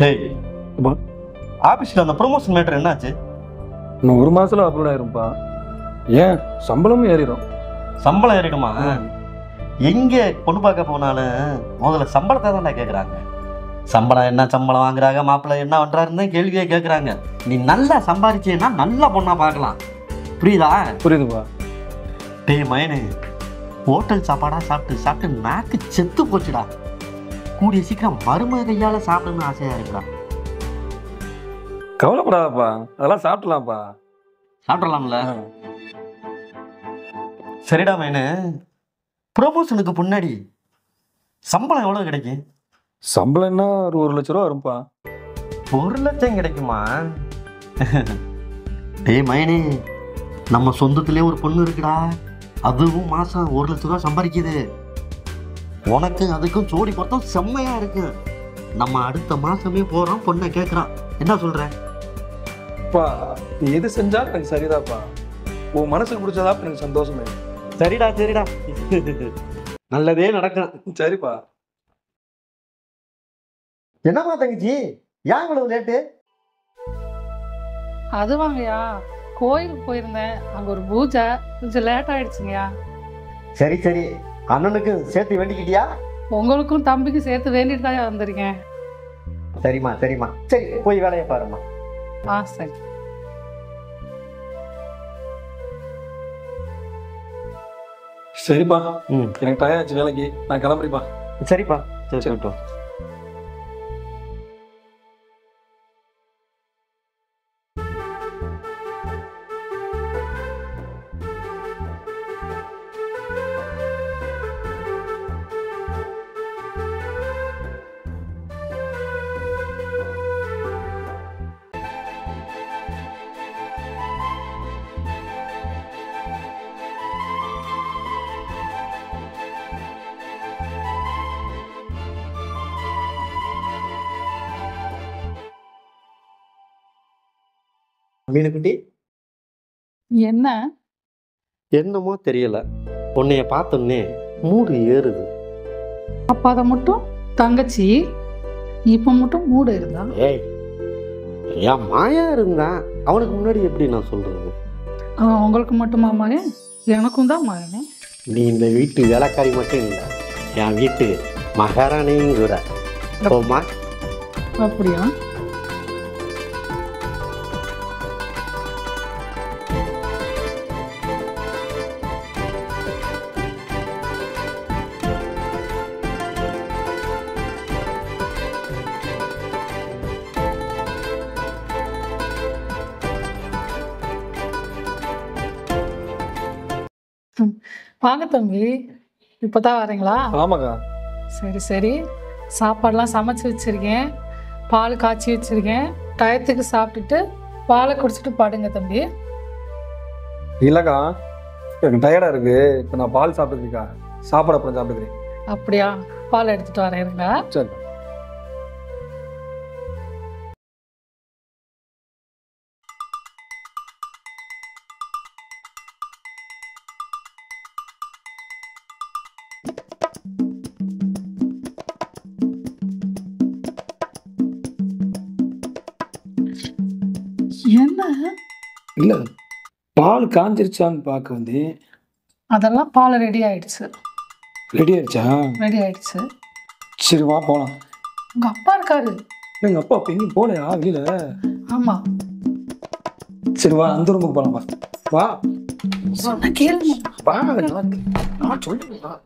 டேய், ஆபீஸ்ல அந்த ப்ரொமோஷன் மேட்டர் என்னாச்சு? இன்னும் 1 மாசத்துல அப்லோட் ஆயிரும்ப்பா. ஏன் சம்பளமும் ஏறிடும். சம்பளம் ஏறிடுமா? எங்க பொண்ணு பார்க்க போனாலும் முதல்ல சம்பளத்தை தான் கேட்குறாங்க. சம்பளம் என்ன சம்பளம் வாங்குறாங்க, மாப்பிள்ளை என்ன பண்றாருன்னு கேள்வியே கேட்குறாங்க. நீ நல்லா சம்பாதிச்சேன்னா நல்ல பொண்ணா பார்க்கலாம். புரியுதா? புரியுதுப்பா. டேய் மயனு, ஹோட்டல் சாப்பாடா சாப்பிட்டு சாப்பிட்டு நாக்கு செத்து போச்சுடா. கூடிய சீக்கிரம் மருமக கையால சாப்பிடணும்னு ஆசையா இருக்குடா. கவலைப்படாதப்பா, அதெல்லாம் சாப்பிடலாம்ப்பா. சாப்பிடலாம்ல? சரிடா மயனு, ப்ரொமோஷனுக்கு முன்னாடி சம்பளம் எவ்வளவு கிடைக்கும்? சம்பளம் என்ன ஒரு 1 லட்ச ரூபா வரும்ப்பா. 1 லட்சம் கிடைக்குமா? டேய் மயனே, நம்ம சொந்தத்திலே ஒரு பொண்ணு இருக்குடா. அதுவும் மாசம் 1 லட்ச ரூபா சம்பாதிக்குது. உனக்கு அதுக்கும் ஜோடி பொருத்தம் செம்மையா இருக்கு. நம்ம அடுத்த மாசமே போறோம், பொண்ணை கேட்கறான். என்ன சொல்ற? நீ எது செஞ்சாலும் எனக்கு சரிதாப்பா. உன் மனசுக்கு பிடிச்சதா எனக்கு சந்தோஷமே. சரிடா சரிடா, நல்லதே நடக்கும். சரிப்பா. என்னம்மா தங்கச்சி, ஏன் இவ்வளவு லேட்டு? அது வாங்கயா, கோயிலுக்கு போயிருந்தேன். அங்க ஒரு பூஜை, கொஞ்சம் லேட் ஆயிடுச்சுங்கய்யா. சரி சரி, அண்ணனுக்கு சேர்த்து வேண்டிக்கிட்டியா? உங்களுக்கும் தம்பிக்கும் சேர்த்து வேண்டிட்டு தான் வந்திருக்கேன். சரிம்மா சரிம்மா, சரி போய் வேலையை பாரும்மா. சரி. சரிப்பா, எனக்கு டயம் ஆச்சு வேலைக்கு, நான் கிளம்புறேன்ப்பா. சரிப்பா, சரி சரிப்பா. மீனுக்குட்டி, என்ன? என்னமோ தெரியல, உன்னைய பார்த்தோன்னே மூடு ஏறுது. அப்ப அதை மட்டும் தங்கச்சி இப்ப மட்டும் மூடு இருந்தா? ஏய், என் மாயா இருந்தான், அவனுக்கு முன்னாடி எப்படி நான் சொல்றது? உங்களுக்கு மட்டுமா மகன்? எனக்கும் தான் மகனே. நீ இந்த வீட்டு வேலைக்காரி மட்டும் இல்லை, என் வீட்டு மகாராணியும் கூட. போமா? அப்படியா? வாங்க தம்பி, இப்பதான் வரீங்களா? ஆமாக்கா. சரி சரி, சாப்பாடுலாம் சமைச்சு வச்சிருக்கேன், பால் காய்ச்சி வச்சிருக்கேன். டயத்துக்கு சாப்பிட்டுட்டு பாலை குடிச்சிட்டு படுங்க தம்பி. இல்லக்கா, எனக்கு டயர்டா இருக்கு. இப்போ நான் பால் சாப்பிட்டுருக்கா, சாப்பாடு அப்புறம் சாப்பிட்டுக்கிறேன். அப்படியா? பால் எடுத்துட்டு வரேன் இருங்க. சரி. என்ன? இல்ல, பால் காஞ்சிருச்சான்னு பார்க்க வந்து. அதெல்லாம் பால் ரெடி ஆயிடுச்சு. ரெடி ஆயிடுச்சா? ரெடி ஆயிடுச்சு. சரி வா போலாம். உங்க அப்பா இருக்காரு. எங்க அப்பா அப்ப எங்கேயும் போலையா வெளியில? ஆமா. சரி வா, அந்த ரூமுக்கு போலாம். வா சொன்ன கேளு. வா, நான் சொல்லுங்க.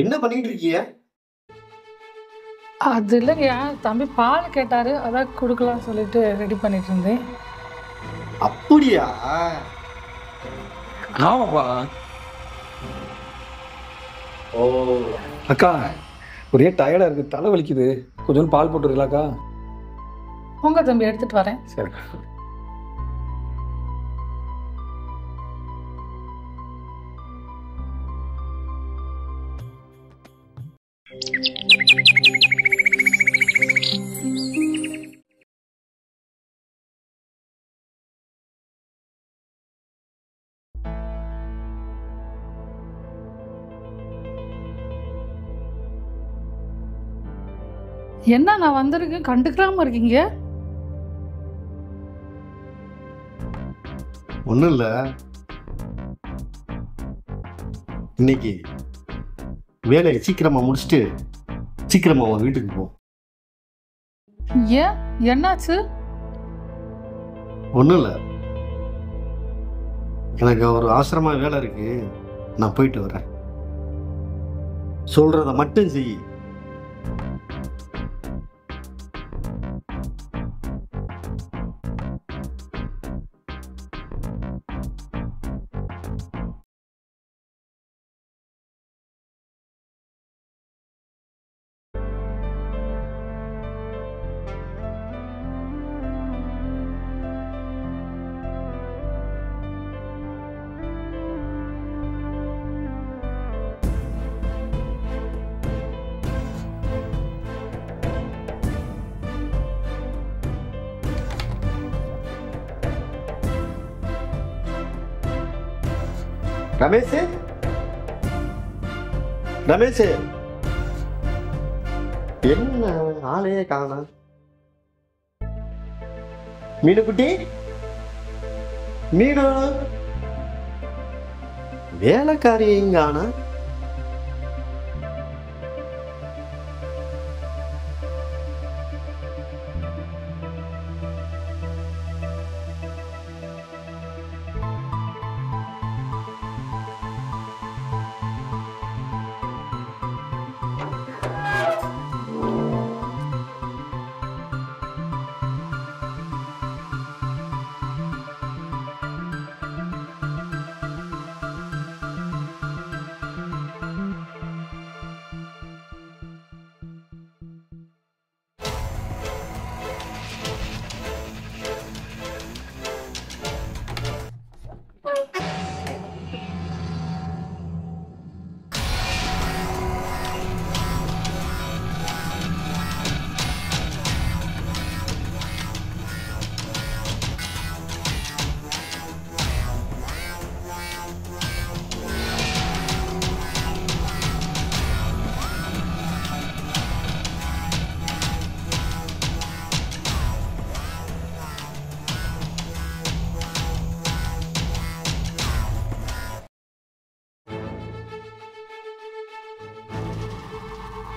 என்ன பண்ணிட்டு இருக்கீங்க? அது இல்லைங்கய்யா, தம்பி பால் கேட்டாரு, அதான் கொடுக்கலாம் சொல்லிட்டு ரெடி பண்ணிட்டு இருந்தேன். அப்படியா? ஆமாப்பா. ஓ அக்கா, ஒரே டயர்டா இருக்கு, தலை வலிக்குது, கொஞ்சம் பால் போட்டுருக்கலாக்கா? உங்க தம்பி எடுத்துட்டு வரேன். சரி. என்ன நான் வந்திருக்கேன் கண்டுக்காம இருக்கீங்க? ஒன்றும் இல்லை, இன்னைக்கு வேலையை சீக்கிரமாக முடிச்சுட்டு சீக்கிரமாக உன் வீட்டுக்கு போ. ஏன், என்னாச்சு? ஒன்றும் இல்லை, எனக்கு ஒரு அவசரமாக வேலை இருக்கு, நான் போயிட்டு வரேன். சொல்றத மட்டும் செய். ரமேஷ், ரமேஷ், என்ன ஆளையே காணோம்? மீனுக்குட்டி, மீனு, வேலைக்காரி எங்க ஆனா?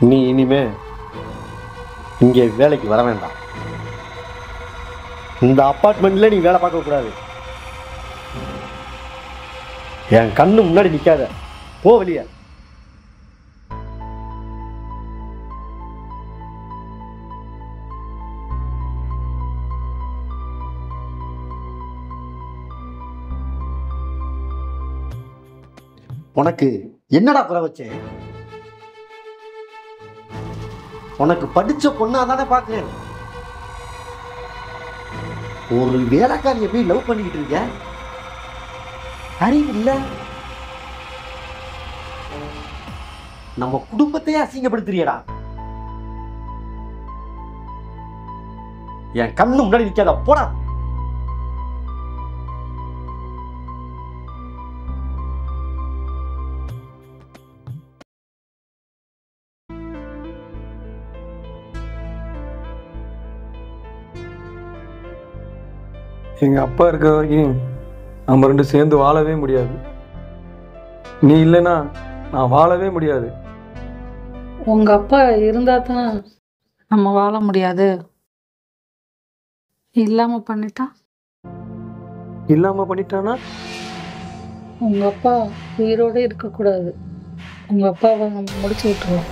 நீ இனிமே இங்கே வேலைக்கு வர வேண்டாம். இந்த அப்பார்ட்மெண்ட்ல நீ வேலை பார்க்க கூடாது. என் கண்ணு முன்னாடி நிக்காத, போ வெளியே. உனக்கு என்னடா குறை வச்சேன்? உனக்கு படிச்ச பொண்ணாதானே பாக்குறேன். ஒரு வேலைக்காரியை போய் லவ் பண்ணிக்கிட்டு இருக்க, அறிவு இல்ல? நம்ம குடும்பத்தையே அசிங்கப்படுத்துறியடா. என் கண்ணு முன்னாடி நிக்காத, போடா. எங்கள் அப்பா இருக்கிற வரைக்கும் நம்ம ரெண்டு சேர்ந்து வாழவே முடியாது. நீ இல்லைன்னா நான் வாழவே முடியாது. உங்க அப்பா இருந்தா தான் நம்ம வாழ முடியாது. இல்லாம பண்ணிட்டா? இல்லாமல் பண்ணிட்டானா? உங்க அப்பா உயிரோட இருக்கக்கூடாது. உங்க அப்பாவை நம்ம முடிச்சு விட்டுருவோம்.